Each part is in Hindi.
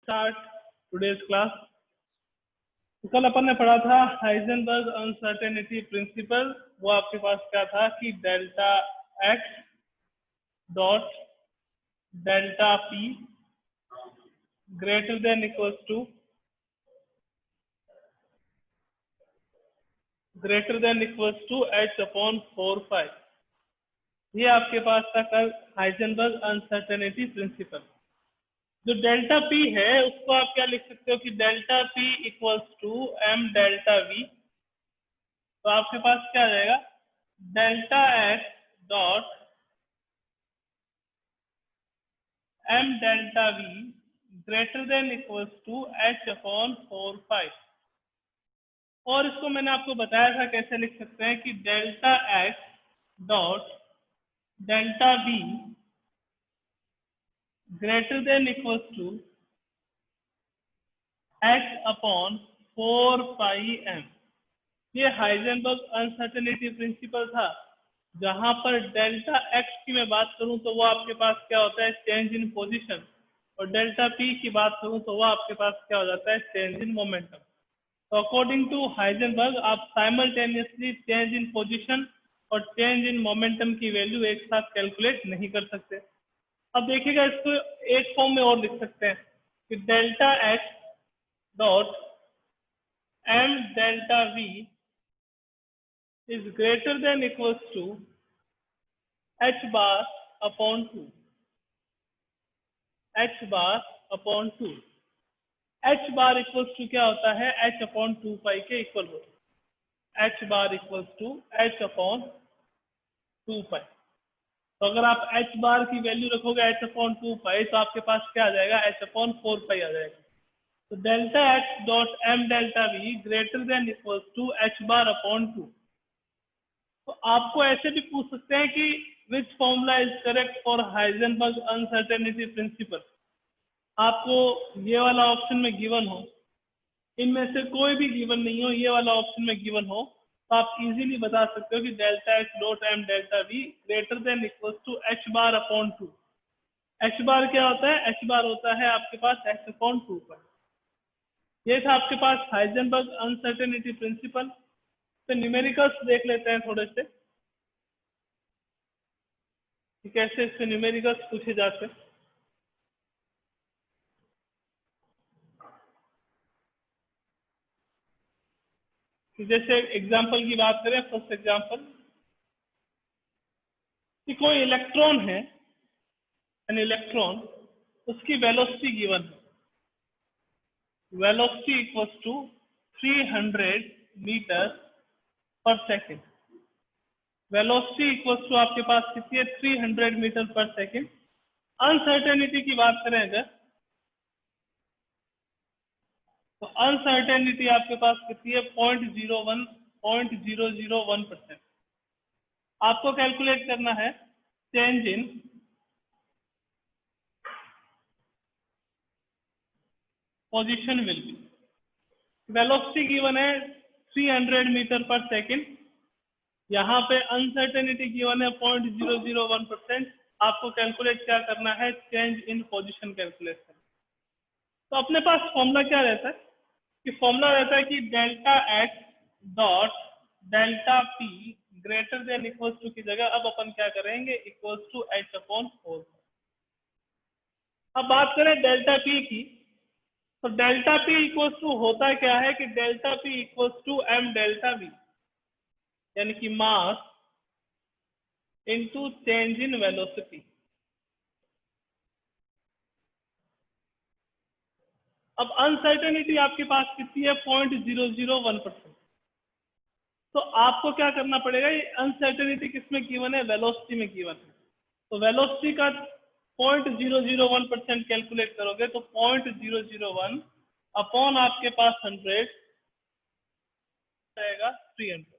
Start today's class. तो कल अपन ने पढ़ा था हाइजेनबर्ग अनसर्टेनिटी प्रिंसिपल। वो आपके पास क्या था कि delta x dot delta P greater than equals to H upon 4 pi. ये आपके पास था कल हाइजेनबर्ग अनसर्टेनिटी प्रिंसिपल। जो डेल्टा पी है उसको आप क्या लिख सकते हो कि delta P equals to M delta V. तो आपके पास क्या आ जाएगा, delta x dot M delta we greater than equals to H upon 4 pi. और इसको मैंने आपको बताया था कैसे लिख सकते हैं कि delta x dot delta we greater than equals to H upon 4 pi M. ये हाइजेनबर्ग अनसर्टेनिटी प्रिंसिपल था। जहां पर डेल्टा एक्स की मैं बात करूं तो वो आपके पास क्या होता है, चेंज इन पोजीशन, और डेल्टा पी की बात करूं तो वो आपके पास क्या हो जाता है, चेंज इन मोमेंटम। तो अकॉर्डिंग टू हाइजेनबर्ग आप साइमल्टेनियसली चेंज इन पोजीशन और चेंज इन मोमेंटम की वैल्यू एक साथ कैलकुलेट नहीं कर सकते। अब देखिएगा, इसको एक फॉर्म में और लिख सकते हैं कि delta x dot M delta V is greater than equals to h bar upon 2 h bar upon 2 h bar equals to क्या होता है, h upon 2 पाई के इक्वल होता है। h bar equals to h upon 2 पाई। तो अगर आप h bar की वैल्यू रखोगे h upon 2 पाई तो आपके पास क्या आ जाएगा, h upon 4 पाई आ जाएगा। तो delta x dot M delta we greater than equals to h bar upon 2। तो आपको ऐसे भी पूछ सकते हैं कि which formula is correct for Heisenberg uncertainty principal. आपको ये वाला ऑप्शन में गिवन हो, इनमें से कोई भी गिवन नहीं हो, ये वाला ऑप्शन में गिवन हो, तो आप इजीली बता सकते हो कि delta x dot M delta we greater than equals to h bar upon 2। H bar क्या होता है, एच बार होता है आपके पास एच अपॉन 2 पर। ये था आपके पास हाइजेनबर्ग अनसर्टेनिटी प्रिंसिपल। तो न्यूमेरिकल्स देख लेते हैं थोड़े से कि कैसे इससे न्यूमेरिकल्स पूछे जाते हैं। जैसे एग्जांपल की बात करें, फर्स्ट एग्जांपल कि कोई इलेक्ट्रॉन है, एन इलेक्ट्रॉन, उसकी वेलोसिटी गिवन है, वेलोसिटी इक्वल्स टू 300 मीटर पर सेकेंड। वेलोसिटी इक्वल्स टू आपके पास कितनी है, 300 मीटर पर सेकेंड। अनसर्टेनिटी की बात करें अगर, तो अनसर्टेनिटी आपके पास कितनी है, 0.01%। आपको कैलकुलेट करना है change in position will be. Velocity given है 300 मीटर पर सेकेंड, यहाँ पे अनसर्टेनिटी गिवन है 0.001%। आपको कैलकुलेट क्या करना है, चेंज इन पोजीशन कैलकुलेट करना। तो अपने पास फॉर्मूला क्या रहता है कि फॉर्मूला रहता है कि delta x dot delta P greater than equals to की जगह अब अपन क्या करेंगे, इक्वल्स टू एच अपॉन 4। अब बात करें डेल्टा पी की, तो डेल्टा पी इक्वल्स टू होता क्या है कि delta P equals to M delta V, यानी कि mass into change in velocity. अब अनसर्टेनिटी आपके पास कितनी है, 0.001%। तो आपको क्या करना पड़ेगा, ये अनसर्टेनिटी किसमें गिवन है, वेलोसिटी में गिवन है। तो वेलोसिटी का 0.001% कैलकुलेट करोगे तो 0.001 अपॉन आपके पास 100 आएगा 300।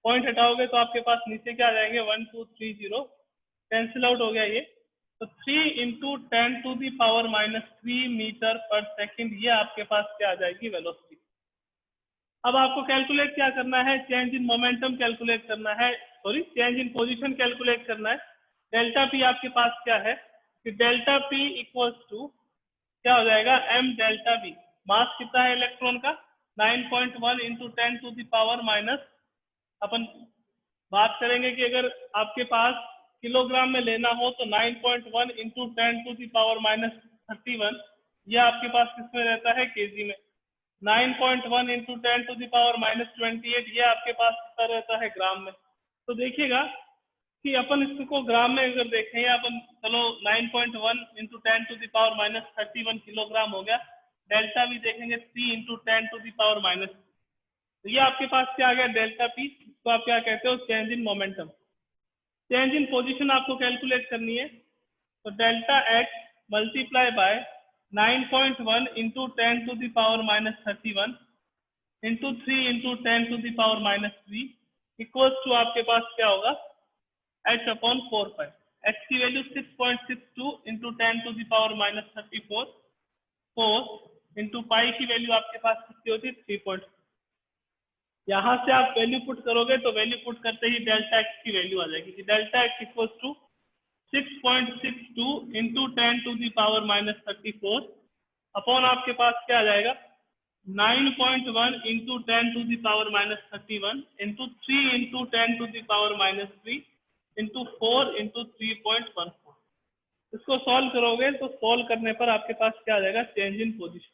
पॉइंट हटाओगे तो आपके पास नीचे क्या आ जाएंगे, 1230, कैंसिल आउट हो गया ये। तो 3 इंटू 10⁻³ मीटर पर सेकेंड, ये आपके पास क्या आ जाएगी, वेलोसिटी। अब आपको कैलकुलेट क्या करना है, चेंज इन मोमेंटम कैलकुलेट करना है, sorry change in position calculate करना है। डेल्टा पी आपके पास क्या है कि डेल्टा पी इक्वल्स टू क्या हो जाएगा m डेल्टा v। मास कितना है इलेक्ट्रॉन का 9.1 into 10 to the power minus, अपन बात करेंगे कि अगर आपके पास किलोग्राम में लेना हो तो 9.1 into 10 to the power minus 31, यह आपके पास किसमें रहता है केजी में। 9.1 into 10 to the power minus 28, ये आपके पास कितना रहता है ग्राम में। तो देखिएगा कि अपन इसको ग्राम में अगर देखें, अपन चलो 9.1 into 10 to the power minus 31 kilogram हो गया। डेल्टा भी देखेंगे 3 into 10 to the power minus, तो ये आपके पास क्या आ गया डेल्टा पी। तो आप क्या कहते हो change in momentum. Change in position आपको कैलकुलेट करनी है, तो delta X multiply by 9.1 into 10 to the power minus 31 into 3 into 10 to the power minus 3 equals to आपके पास क्या होगा h अपॉन 4 पाई। h की value 6.62 into 10 to the power minus 34, 4 into pi की वैल्यू आपके पास कितनी होती है 3. यहाँ से आप वैल्यू पुट करोगे तो वैल्यू पुट करते ही डेल्टा एक्स की वैल्यू आ जाएगी कि delta x equals to 6.62 into 10 to the power minus 34 upon आपके पास क्या आ जाएगा 9.1 into 10 to the power minus 31 into 3 into 10 to the power minus 3 into 4 into 3.14। इसको सॉल्व करोगे तो सॉल्व करने पर आपके पास क्या आ जाएगा चेंज इन पोजीशन।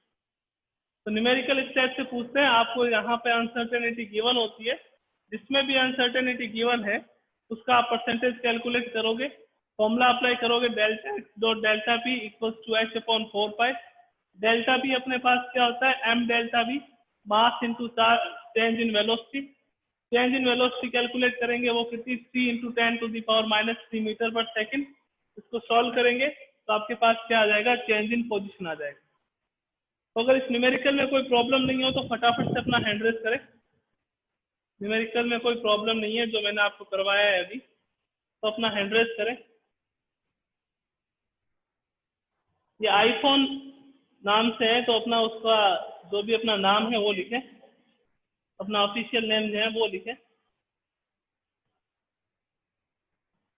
तो न्यूमेरिकल स्टेप से पूछते हैं आपको, यहाँ पे अनसर्टेनिटी गिवन होती है, जिसमें भी अनसर्टेनिटी गिवन है उसका आप परसेंटेज कैलकुलेट करोगे, फॉर्मूला अप्लाई करोगे delta x dot delta P equals to H upon 4 pi. Delta P अपने पास क्या होता है M delta V, mass into change in velocity. Change in velocity calculate करेंगे वो कितनी 3 into 10 to the power minus 3 metre पर सेकेंड। इसको सॉल्व करेंगे तो आपके पास क्या आ जाएगा चेंज इन पोजिशन आ जाएगा। तो अगर इस न्यूमेरिकल में कोई प्रॉब्लम नहीं हो तो फटाफट से अपना हैंड रेस करें। न्यूमेरिकल में कोई प्रॉब्लम नहीं है जो मैंने आपको करवाया है अभी, तो अपना हैंड रेस करें। ये आईफोन नाम से है तो अपना उसका जो भी अपना नाम है वो लिखें, अपना ऑफिशियल नेम जो है वो लिखें।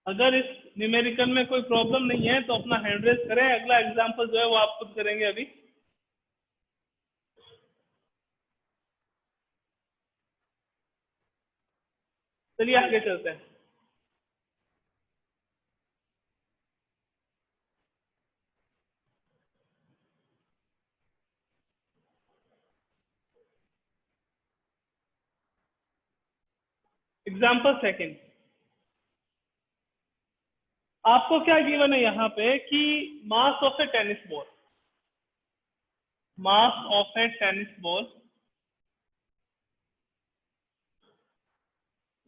अगर इस न्यूमेरिकल में कोई प्रॉब्लम नहीं है तो अपना हैंड रेस करें। अगला एग्जाम्पल जो है वो आप खुद करेंगे अभी। चलिए आगे चलते हैं। एग्जाम्पल सेकेंड, आपको क्या गिवन है यहाँ पे कि mass of A tennis ball, mass of A tennis ball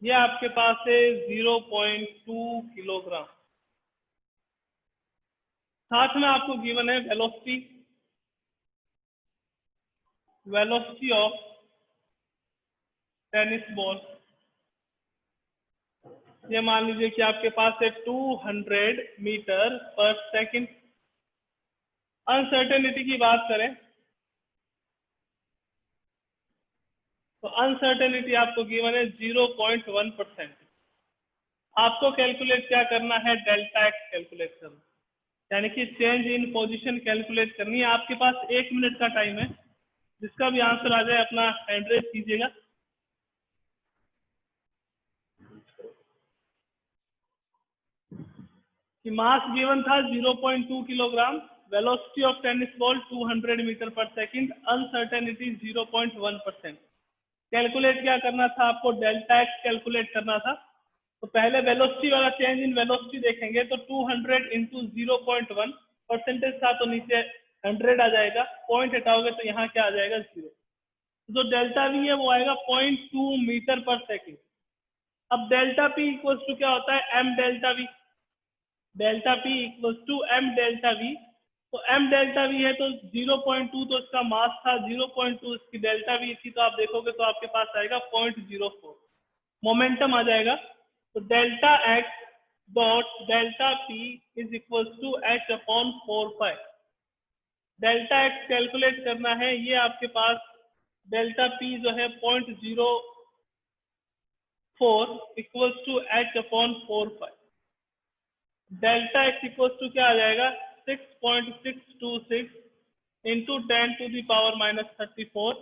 ये आपके पास है 0.2 किलोग्राम। साथ में आपको गिवन है velocity, velocity of tennis ball ये मान लीजिए कि आपके पास है 200 मीटर पर सेकंड। अनसर्टेनिटी की बात करें तो अनसर्टेनिटी आपको गिवन है 0.1%। आपको कैलकुलेट क्या करना है डेल्टा एक्स कैलकुलेट करना, यानी कि चेंज इन पोजीशन कैलकुलेट करनी है। आपके पास 1 मिनट का टाइम है, जिसका भी आंसर आ जाए अपना हैंड रेस कीजिएगा। कि मास गिवन था 0.2 kilogram, velocity of tennis ball 200 metre पर सेकंड, अनसर्टेनिटी 0.1%। कैलकुलेट क्या करना था आपको डेल्टा एक्स कैलकुलेट करना था। तो पहले वेलोसिटी वाला चेंज इन वेलोसिटी देखेंगे तो 200 इंटू 0.1 परसेंटेज था तो नीचे 100 आ जाएगा, पॉइंट हटाओगे तो यहाँ क्या आ जाएगा 0। जो डेल्टा वी है वो आएगा 0.2 मीटर पर सेकेंड। अब डेल्टा पी इक्वल्स टू क्या होता है M delta V, delta P equals to M delta V. तो एम डेल्टा वी है तो 0.2 तो इसका मास था, 0.2 इसकी डेल्टा वी थी, तो आप देखोगे तो आपके पास आएगा 0.04 मोमेंटम आ जाएगा। तो delta x dot delta P is equals to H upon 4 pi. Delta X calculate करना है, ये आपके पास डेल्टा पी जो है 0.04 equals to H upon 4 pi. Delta x equals to क्या आ जाएगा 6.626 इंटू 10⁻⁻34,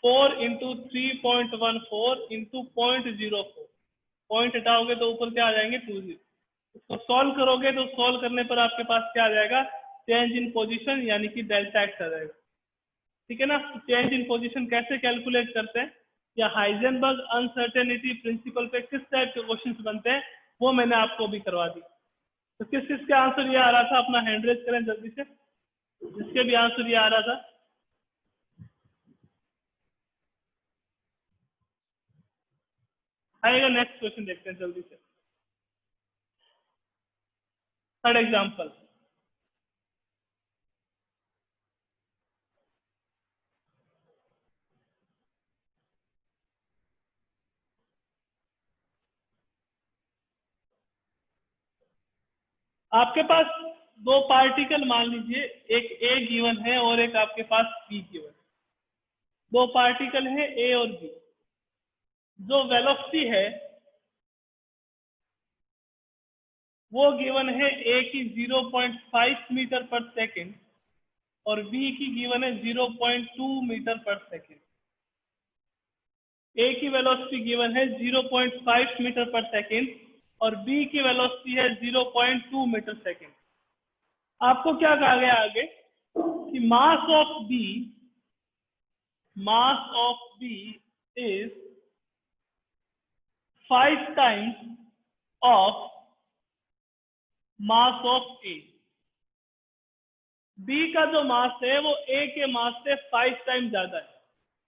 4 इंटू 3.14 इंटू 0.04, पॉइंट हटाओगे तो ऊपर क्या आ जाएंगे 20। इसको सॉल्व करोगे तो सॉल्व करने पर आपके पास क्या आ जाएगा, चेंज इन पोजीशन यानी कि डेल्टा एक्स आ जाएगा। ठीक है ना। चेंज इन पोजीशन कैसे कैलकुलेट करते हैं, या हाइजेनबर्ग अनसर्टेनिटी प्रिंसिपल पे किस टाइप के क्वेश्चंस बनते हैं, वो मैंने आपको भी करवा दी। तो किस का आंसर ये आ रहा था, अपना हैंड रेज करें जल्दी से, जिसके भी आंसर ये आ रहा था। आएगा नेक्स्ट क्वेश्चन, देखते हैं जल्दी से। थर्ड एग्जांपल, आपके पास दो पार्टिकल मान लीजिए, एक ए गिवन है और एक आपके पास बी गिवन है। दो पार्टिकल है ए और बी। जो वेलोसिटी है वो गिवन है ए की 0.5 मीटर पर सेकेंड और बी की गिवन है 0.2 मीटर पर सेकेंड। ए की वेलोसिटी गिवन है 0.5 मीटर पर सेकेंड और बी की वेलोसिटी है 0.2 मीटर सेकेंड। आपको क्या कहा गया आगे कि mass of B is 5 times of mass of A. B का जो मास है वो ए के मास से 5 टाइम ज्यादा है।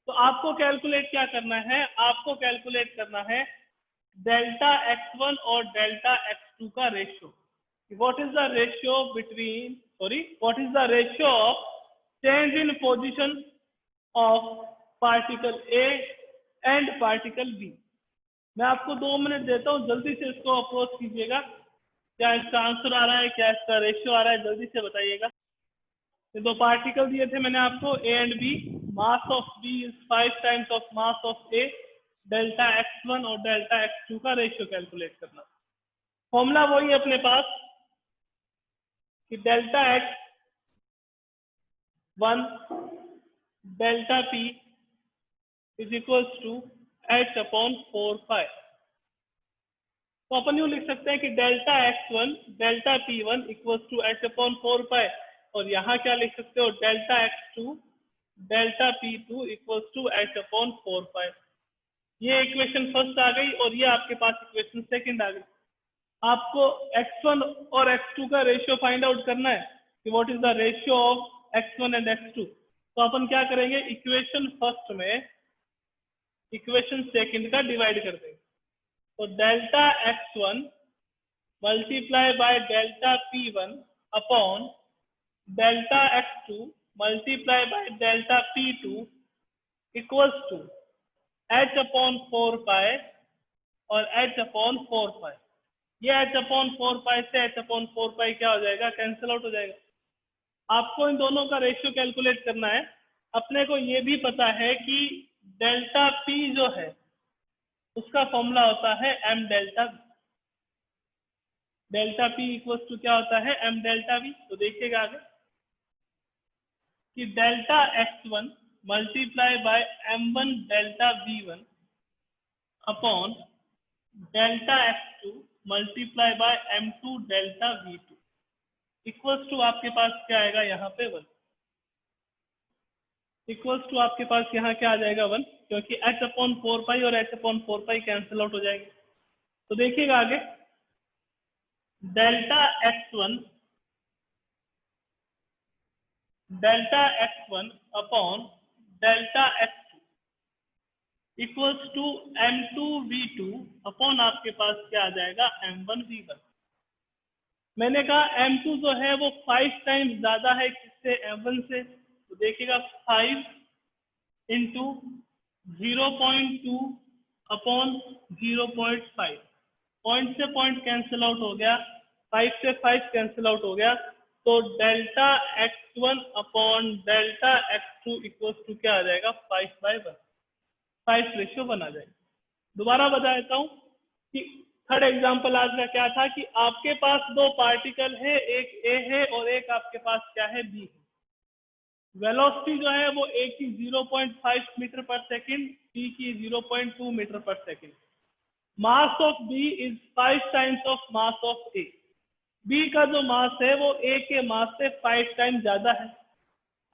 तो आपको कैलकुलेट क्या करना है, आपको कैलकुलेट करना है डेल्टा x1 और डेल्टा x2 का ratio. What is the ratio between, what is the ratio of change in position of particle A and particle B. मैं आपको 2 मिनट देता हूँ, जल्दी से इसको अप्रोच कीजिएगा। क्या इसका आंसर आ रहा है, क्या इसका रेशियो आ रहा है, जल्दी से बताइएगा। ये दो पार्टिकल दिए थे मैंने आपको, A and B. Mass of B is 5 times of mass of A. Delta x1 और डेल्टा x2 का रेशियो कैलकुलेट करना। फॉर्मूला वही है अपने पास कि delta x1 delta p is equals to h/4 pi. तो अपन यूं लिख सकते हैं कि delta x1 delta p1 equals to h/4 pi, और यहाँ क्या लिख सकते हो, delta x2 delta p2 equals to h/4 pi. ये इक्वेशन फर्स्ट आ गई और ये आपके पास इक्वेशन सेकंड आ गई। आपको x1 और x2 का रेशियो फाइंड आउट करना है कि what is the ratio of x1 and x2। तो अपन क्या करेंगे, इक्वेशन फर्स्ट में इक्वेशन सेकंड का डिवाइड कर देंगे। तो delta x1 multiply by delta p1 upon delta x2 multiply by delta p2 equals to h/4 pi और h/4 पाई। ये h/4 पाई से h/4 पाई क्या हो जाएगा, कैंसिल आउट हो जाएगा। आपको इन दोनों का रेशियो कैलकुलेट करना है। अपने को ये भी पता है कि डेल्टा p जो है उसका फॉर्मूला होता है m delta v। Delta p equals to क्या होता है, m डेल्टा v। तो देखिएगा आगे कि delta x1 multiply by m1 delta v1 upon delta x2 multiply by m2 delta v2 equals to आपके पास क्या आएगा यहाँ पे 1। इक्वल्स टू आपके पास यहाँ क्या आ जाएगा 1, क्योंकि h/4 पाई और h/4 पाई कैंसिल आउट हो जाएंगे। तो देखिएगा आगे delta x1 upon delta x2 equals to m2 v2 upon आपके पास क्या आ जाएगा m1 v1। मैंने कहा m2 जो है वो 5 टाइम्स ज्यादा है किससे, m1 से। तो देखिएगा 5 इंटू 0.2 अपॉन 0.5, पॉइंट से पॉइंट कैंसिल आउट हो गया, 5 से 5 कैंसिल आउट हो गया। तो delta x1 upon delta x2 equals to क्या आ जाएगा 5/1, 5 रेशियो बना जाएगा। दोबारा बता देता हूँ कि थर्ड एग्जांपल आज का क्या था कि आपके पास दो पार्टिकल है, एक ए है और एक आपके पास क्या है बी है। वेलोसिटी जो है वो ए की 0.5 मीटर पर सेकंड, बी की 0.2 मीटर पर second. Mass of B is 5 times of mass of A. B का जो मास है वो ए के मास से 5 टाइम ज्यादा है।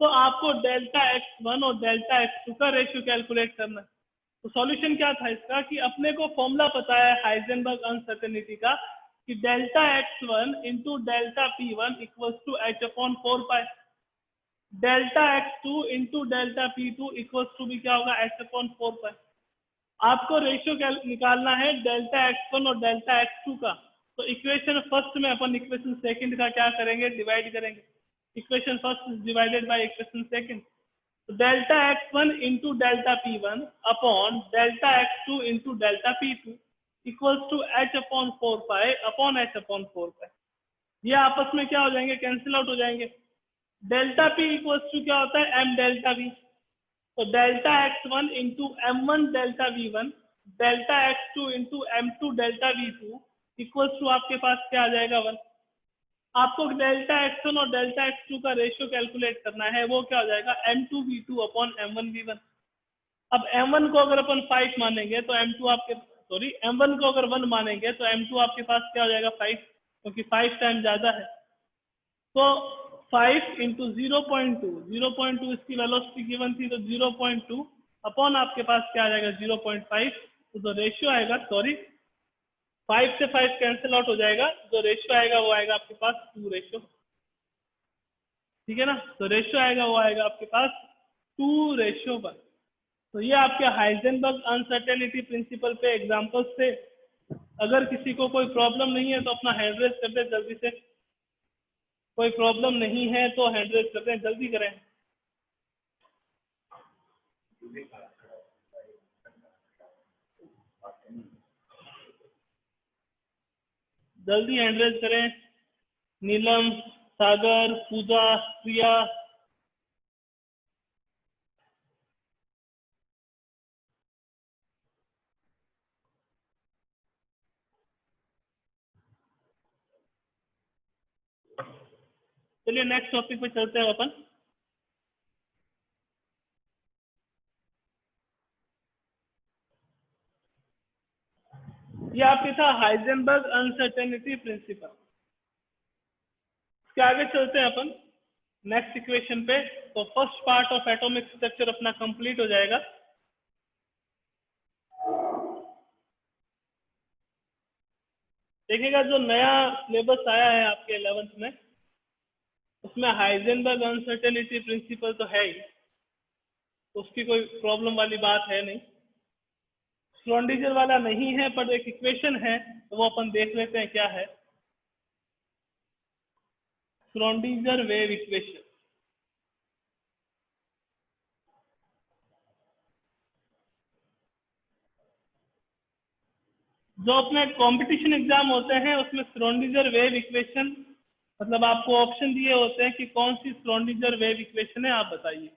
तो आपको डेल्टा x1 और डेल्टा x2 का रेशियो कैलकुलेट करना है। तो सॉल्यूशन क्या था इसका कि अपने को फॉर्मूला पता है हाइजेनबर्ग अनसर्टेनिटी का कि delta x1 into delta p1 equals to h/4 pi, delta x2 into delta p2 equals to भी क्या होगा h/4 पाई। आपको रेशियो निकालना है डेल्टा x1 और डेल्टा x2 का। तो इक्वेशन फर्स्ट में अपन इक्वेशन सेकंड का क्या करेंगे, डिवाइड करेंगे। Equation first is divided by equation second. तो delta x1 into delta p1 upon delta x2 into delta p2 equals to h/4 pi upon h/4 pi. ये आपस में क्या हो जाएंगे, कैंसिल आउट हो जाएंगे। डेल्टा p इक्वल्स टू क्या होता है m डेल्टा v। तो delta x1 into m1 delta v1 delta x2 into m2 delta v2 equals to आपके पास क्या आ जाएगा 1। आपको डेल्टा x1 और डेल्टा x2 का रेशियो कैलकुलेट करना है, वो क्या हो जाएगा m2v2 अपॉन m1v1। अब m1 को अगर अपन 5 मानेंगे तो m2 आपके m1 को अगर 1 मानेंगे तो m2 आपके पास क्या हो जाएगा 5, क्योंकि 5 टाइम ज्यादा है। तो 5 इंटू 0.2 इसकी वेलोसिटी गिवन थी, तो 0.2 अपॉन आपके पास क्या आ जाएगा 0.5। तो जो रेशियो आएगा 5 से 5 कैंसिल आउट हो जाएगा, जो रेशियो आएगा वो आएगा आपके पास 2 रेशियो। ठीक है ना, तो रेशियो आएगा वो आएगा आपके पास 2:1। तो ये आपके हाइजेनबर्ग अनसर्टेनिटी प्रिंसिपल पे एग्जांपल्स थे। अगर किसी को कोई प्रॉब्लम नहीं है तो अपना हैंड रेज कर दे जल्दी से। कोई प्रॉब्लम नहीं है तो हैंड रेज कर दें, जल्दी करें। जल्दी हैंड रेज करें। नीलम, सागर, पूजा, प्रिया। चलिए नेक्स्ट टॉपिक पे चलते हैं अपन। ये आपके था हाइजेनबर्ग अनसर्टेनिटी प्रिंसिपल। इसके आगे चलते हैं अपन नेक्स्ट इक्वेशन पे। तो first part of atomic structure अपना कंप्लीट हो जाएगा। देखिएगा जो नया सिलेबस आया है आपके 11th में, उसमें हाइजेनबर्ग अनसर्टेनिटी प्रिंसिपल तो है ही, तो उसकी कोई प्रॉब्लम वाली बात है नहीं। श्रोडिंगर वाला नहीं है, पर एक इक्वेशन है तो वो अपन देख लेते हैं क्या है। Schrodinger wave equation. जो अपने कंपटीशन एग्जाम होते हैं उसमें श्रोडिंगर वेव इक्वेशन, मतलब आपको ऑप्शन दिए होते हैं कि कौन सी श्रोडिंगर वेव इक्वेशन है, आप बताइए।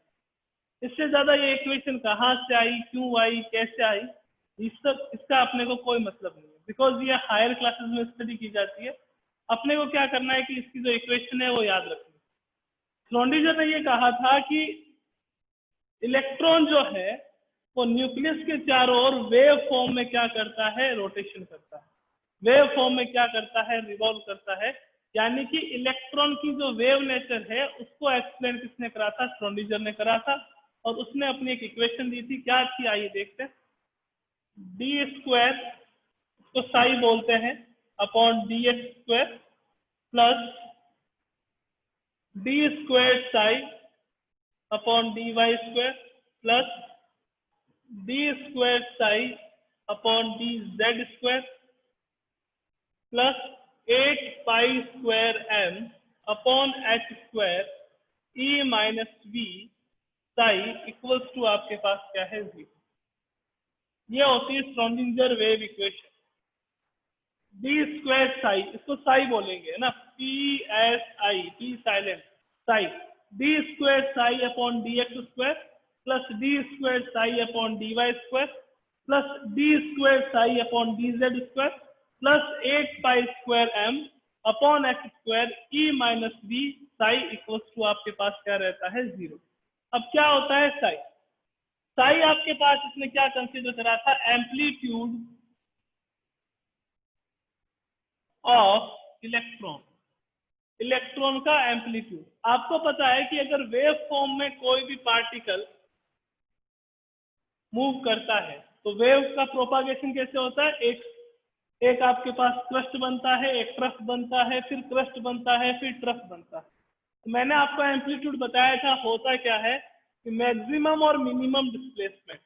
इससे ज्यादा ये इक्वेशन कहाँ से आई, क्यों आई, कैसे आई, इसका अपने को कोई मतलब नहीं है, बिकॉज ये हायर क्लासेस में स्टडी की जाती है। अपने को क्या करना है कि इसकी जो इक्वेशन है वो याद रखनी है। श्रोडिंगर ने ये कहा था कि इलेक्ट्रॉन जो है वो न्यूक्लियस के चारों ओर वेव फॉर्म में क्या करता है, रोटेशन करता है। वेव फॉर्म में क्या करता है, रिवॉल्व करता है। यानी कि इलेक्ट्रॉन की जो वेव नेचर है उसको एक्सप्लेन किसने करा था, श्रोडिंगर ने करा था। और उसने अपनी एक इक्वेशन दी थी, क्या थी आइए देखते हैं। d², उसको साई बोलते हैं, upon dx² plus d² psi upon dy² plus d² psi upon dz² plus 8π² upon h² e minus v psi equals to आपके पास क्या है 0। ये होती है Schrodinger wave equation. d² Sai, इसको साई बोलेंगे है ना, PSI, P silent, psi. d² psi upon dx² plus d² psi upon dy² plus d² psi upon dz² plus 8π² upon h² e minus v psi equals to आपके पास क्या रहता है 0। अब क्या होता है साई? साई आपके पास इसने क्या कंसीडर करा था? एम्पलीट्यूड ऑफ इलेक्ट्रॉन, इलेक्ट्रॉन का एम्पलीट्यूड। आपको पता है कि अगर वेव फॉर्म में कोई भी पार्टिकल मूव करता है तो वेव का प्रोपागेशन कैसे होता है? एक आपके पास क्रस्ट बनता है, एक ट्रफ बनता है, फिर क्रस्ट बनता है, फिर ट्रफ बनता है। तो मैंने आपको एम्पलीट्यूड बताया था, होता क्या है कि मैक्सिमम और मिनिमम डिस्प्लेसमेंट,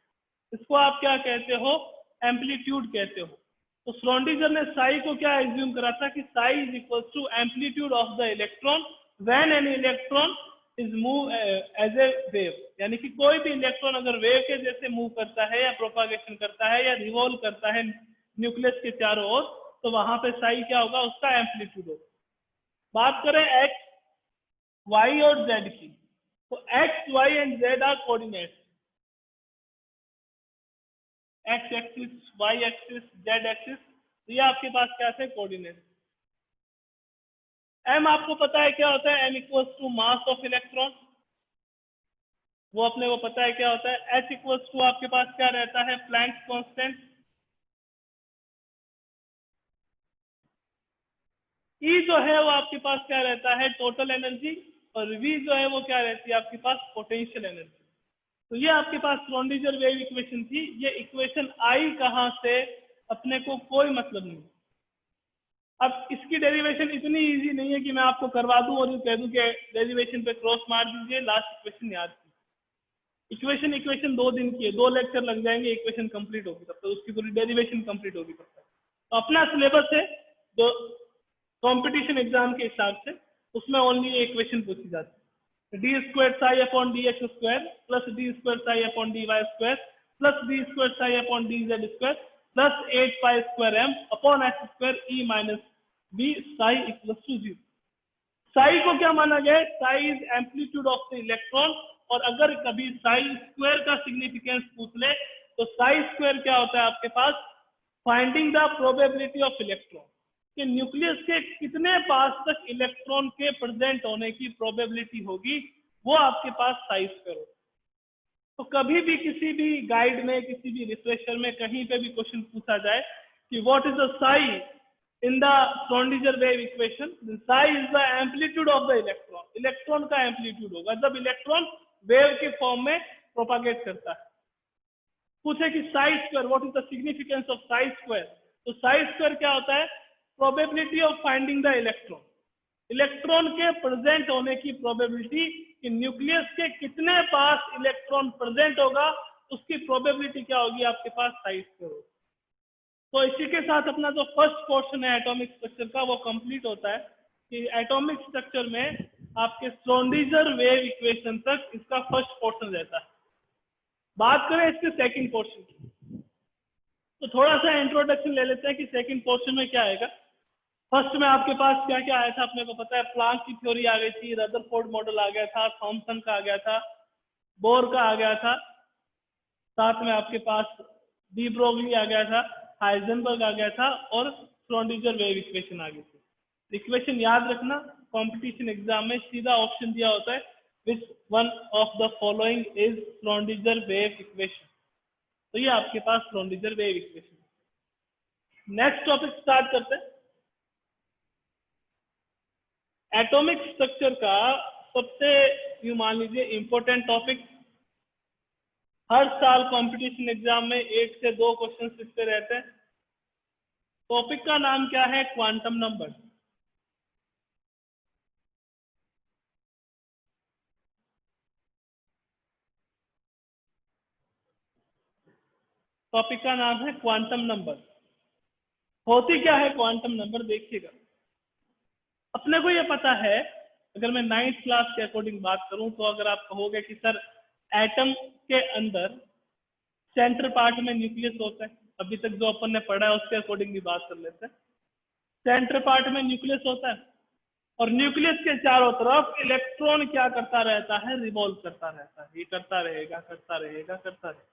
इसको आप क्या कहते हो? एम्पलीट्यूड कहते हो। तो श्रोडिंगर ने साई को क्या एज्यूम करा था कि psi is equal to amplitude of the electron when an electron is move as a wave, यानी कि कोई भी इलेक्ट्रॉन अगर वेव के जैसे मूव करता है या प्रोपागेशन करता है या रिवॉल्व करता है न्यूक्लियस के चारों ओर, तो वहां पे साई क्या होगा? उसका एम्पलीट्यूड होगा। बात करें एक्स, वाई और जेड की, तो X, Y and Z are coordinates. X axis, Y axis, Z axis, तो ये आपके पास क्या है? कोऑर्डिनेट। एम आपको पता है क्या होता है? M equals to mass of electron, वो अपने को पता है क्या होता है। एच इक्वल्स टू आपके पास क्या रहता है? Planck's constant. ई जो है वो आपके पास क्या रहता है? Total energy. और वी जो है वो क्या रहती है आपके पास? Potential energy. तो ये आपके पास श्रोडिंगर वेव इक्वेशन थी। ये इक्वेशन आई कहाँ से, अपने को कोई मतलब नहीं। अब इसकी डेरिवेशन इतनी इजी नहीं है कि मैं आपको करवा दूं और ये कह दूं कि डेरिवेशन पे क्रॉस मार दीजिए, लास्ट इक्वेशन याद कीजिए। इक्वेशन 2 दिन की है, 2 लेक्चर लग जाएंगे, इक्वेशन कंप्लीट होगी तब तक, उसकी पूरी डेरिवेशन कंप्लीट होगी तब तक। तो अपना सिलेबस है जो कंपटीशन एग्जाम के हिसाब से, उसमें ओनली ये इक्वेशन पूछी जाती है। D square psi upon D X square plus D square psi upon D Y square plus D square psi upon D Z square plus 8 pi square M upon X square E minus B psi equal to 0। Psi को क्या माना गया है? Psi is amplitude of the electron. और अगर कभी साई स्क्वायर का सिग्निफिकेंस पूछ ले तो साई स्क्वायर क्या होता है आपके पास? Finding the probability of electron, कि न्यूक्लियस के कितने पास तक इलेक्ट्रॉन के प्रेजेंट होने की प्रोबेबिलिटी होगी, वो आपके पास साई स्क्वायर होगा। तो कभी भी किसी भी गाइड में, किसी भी रिफ्रेशर में, कहीं पे भी क्वेश्चन पूछा जाए कि what is the Sai in the Schrodinger wave equation, Sai is the amplitude of the electron. Electron का एम्पलीट्यूड होगा जब इलेक्ट्रॉन वेव के फॉर्म में प्रोपागेट करता है। पूछे कि Sai square, what is the significance of Sai square, तो साई स्क्वायर क्या होता है? Probability of finding the electron, electron के प्रेजेंट होने की प्रोबेबिलिटी, कि न्यूक्लियस के कितने पास इलेक्ट्रॉन प्रेजेंट होगा, उसकी प्रोबेबिलिटी क्या होगी आपके पास? साई स्क्वायर होगी। तो इसी के साथ अपना जो फर्स्ट पोर्शन है एटॉमिक स्ट्रक्चर का वो कंप्लीट होता है, कि एटॉमिक स्ट्रक्चर में आपके श्रोडिंगर वेव इक्वेशन तक इसका फर्स्ट पोर्शन रहता है। बात करें इसके सेकंड पोर्शन की, तो थोड़ा सा इंट्रोडक्शन ले लेते हैं कि सेकंड पोर्शन में क्या आएगा। फर्स्ट में आपके पास क्या क्या आया था अपने को पता है? प्लांक की थ्योरी आ गई थी, रदरफोर्ड मॉडल आ गया था, थॉमसन का आ गया था, बोर का आ गया था, साथ में आपके पास डी ब्रोगली आ गया था, हाइजेनबर्ग आ गया था, और श्रोडिंगर वेव इक्वेशन आ गई थी। इक्वेशन याद रखना, कंपटीशन एग्जाम में सीधा ऑप्शन दिया होता है, which one of the following is Schrodinger wave equation. तो ये आपके पास Schrodinger wave equation. Next topic start करते हैं। एटॉमिक स्ट्रक्चर का सबसे, यूं मान लीजिए, इंपॉर्टेंट टॉपिक, हर साल कंपटीशन एग्जाम में 1 से 2 क्वेश्चन इससे रहते हैं। टॉपिक का नाम क्या है? Quantum number. टॉपिक का नाम है क्वांटम नंबर। होती क्या है क्वांटम नंबर? देखिएगा, अपने को ये पता है, अगर मैं 9th क्लास के अकॉर्डिंग बात करूं तो अगर आप कहोगे कि सर एटम के अंदर सेंटर पार्ट में न्यूक्लियस होता है, अभी तक जो अपन ने पढ़ा है उसके अकॉर्डिंग भी बात कर लेते हैं। सेंटर पार्ट में न्यूक्लियस होता है और न्यूक्लियस के चारों तरफ इलेक्ट्रॉन क्या करता रहता है? रिवॉल्व करता रहता है। ये करता रहेगा, करता रहेगा, करता रहेगा।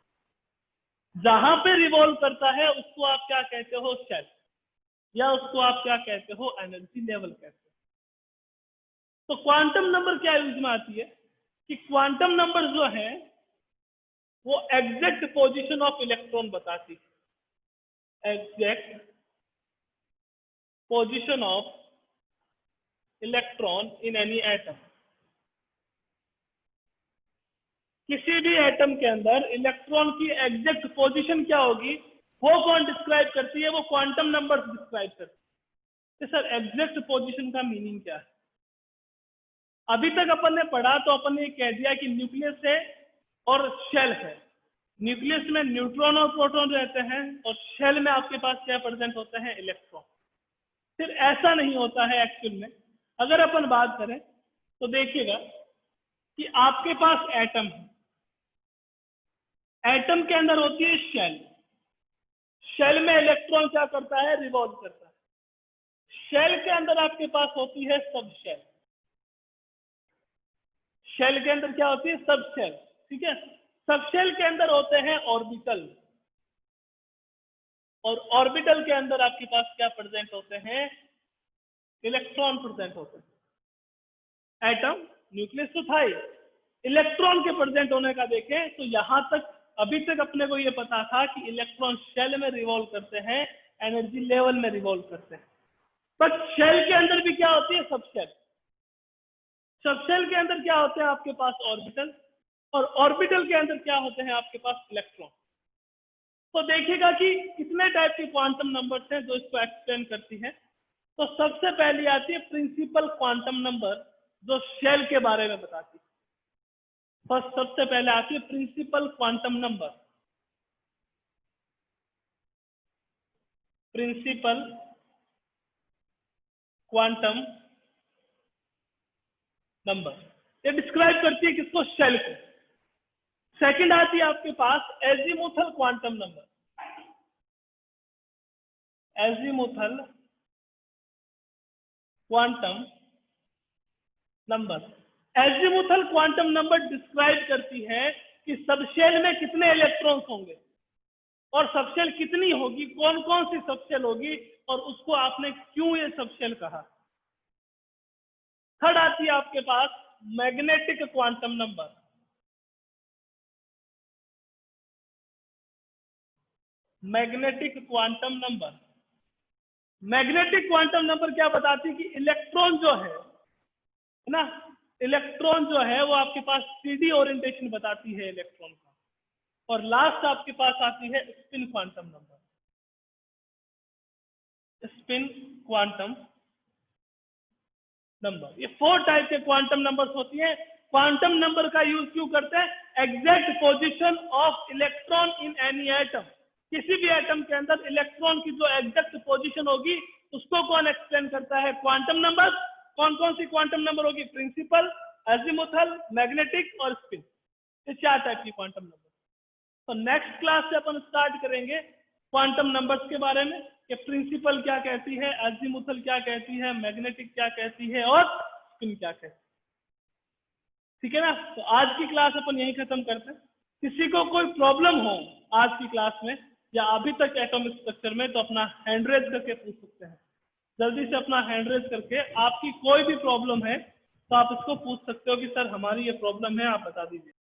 जहां पे रिवॉल्व करता है उसको आप क्या कहते हो? शेल, या उसको आप क्या कहते हो? एनर्जी लेवल कहते हो। तो क्वांटम नंबर क्या यूज में आती है? कि क्वांटम नंबर जो है वो एग्जैक्ट पोजीशन ऑफ इलेक्ट्रॉन बताती है, exact position of electron in any atom. किसी भी एटम के अंदर इलेक्ट्रॉन की एग्जैक्ट पोजीशन क्या होगी वो कौन डिस्क्राइब करती है, वो क्वांटम नंबर डिस्क्राइब करती है। तो सर एग्जैक्ट पोजीशन का मीनिंग क्या है? अभी तक अपन ने पढ़ा तो अपन ने कह दिया कि न्यूक्लियस है और शेल है। न्यूक्लियस में न्यूट्रॉन और प्रोटॉन रहते हैं और शेल में आपके पास क्या प्रेजेंट होते हैं, इलेक्ट्रॉन। फिर ऐसा नहीं होता है एक्चुअल में। अगर अपन बात करें तो देखिएगा कि आपके पास एटम है, एटम के अंदर होती है शेल, शेल में इलेक्ट्रॉन क्या करता है, रिवॉल्व करता है। शेल के अंदर आपके पास होती है सब शेल, शेल के अंदर क्या होती है, सब शेल, ठीक है। सब शेल के अंदर होते हैं ऑर्बिटल, और ऑर्बिटल के अंदर आपके पास क्या प्रेजेंट होते हैं, इलेक्ट्रॉन प्रेजेंट होते हैं। एटम न्यूक्लियस तो था ही, इलेक्ट्रॉन के प्रेजेंट होने का देखें तो यहां तक अभी तक अपने को ये पता था कि इलेक्ट्रॉन शेल में रिवॉल्व करते हैं, एनर्जी लेवल में रिवॉल्व करते हैं। बट शेल के अंदर भी क्या होती है, सब शेल। सब शेल के अंदर क्या होते हैं आपके पास ऑर्बिटल, और ऑर्बिटल के अंदर क्या होते हैं आपके पास इलेक्ट्रॉन। तो देखिएगा कि कितने टाइप के क्वांटम नंबर्स हैं जो इसको एक्सप्लेन करती है। तो सबसे पहली आती है प्रिंसिपल क्वांटम नंबर, जो शेल के बारे में बताती है। फर्स्ट सबसे पहले आती है principal quantum number, principal quantum number, ये डिस्क्राइब करती है किसको, शेल को। सेकंड आती है आपके पास azimuthal quantum number, azimuthal quantum number. Azimuthal quantum number describe करती है कि सबशेल में कितने इलेक्ट्रॉन्स होंगे और सबशेल कितनी होगी, कौन कौन सी सबशेल होगी और उसको आपने क्यों ये सबशेल कहा। थर्ड आती है आपके पास magnetic quantum number, magnetic quantum number. Magnetic quantum number क्या बताती है कि इलेक्ट्रॉन जो है ना, इलेक्ट्रॉन जो है वो आपके पास सीडी ओरिएंटेशन बताती है इलेक्ट्रॉन का। और लास्ट आपके पास आती है spin quantum number, spin quantum number. ये 4 टाइप के क्वांटम नंबर्स होती हैं। क्वांटम नंबर का यूज क्यों करते हैं, exact position of electron in any atom. किसी भी एटम के अंदर इलेक्ट्रॉन की जो एग्जैक्ट पोजीशन होगी उसको कौन एक्सप्लेन करता है, क्वांटम नंबर। कौन कौन सी क्वांटम नंबर होगी, प्रिंसिपल, एजीमुथल, मैग्नेटिक और स्पिन। ये 4 टाइप की क्वांटम नंबर। तो नेक्स्ट क्लास से अपन स्टार्ट करेंगे क्वांटम नंबर्स के बारे में, कि प्रिंसिपल क्या कहती है, एजीमुथल क्या कहती है, मैग्नेटिक क्या कहती है और स्पिन क्या कहती है। ठीक है ना। तो आज की क्लास अपन यहीं खत्म करते हैं। किसी को कोई प्रॉब्लम हो आज की क्लास में या अभी तक एटॉमिक स्ट्रक्चर में, तो अपना हैंड रेज करके पूछ सकते हैं। जल्दी से अपना हैंड रेज करके आपकी कोई भी प्रॉब्लम है तो आप इसको पूछ सकते हो कि सर हमारी ये प्रॉब्लम है, आप बता दीजिए।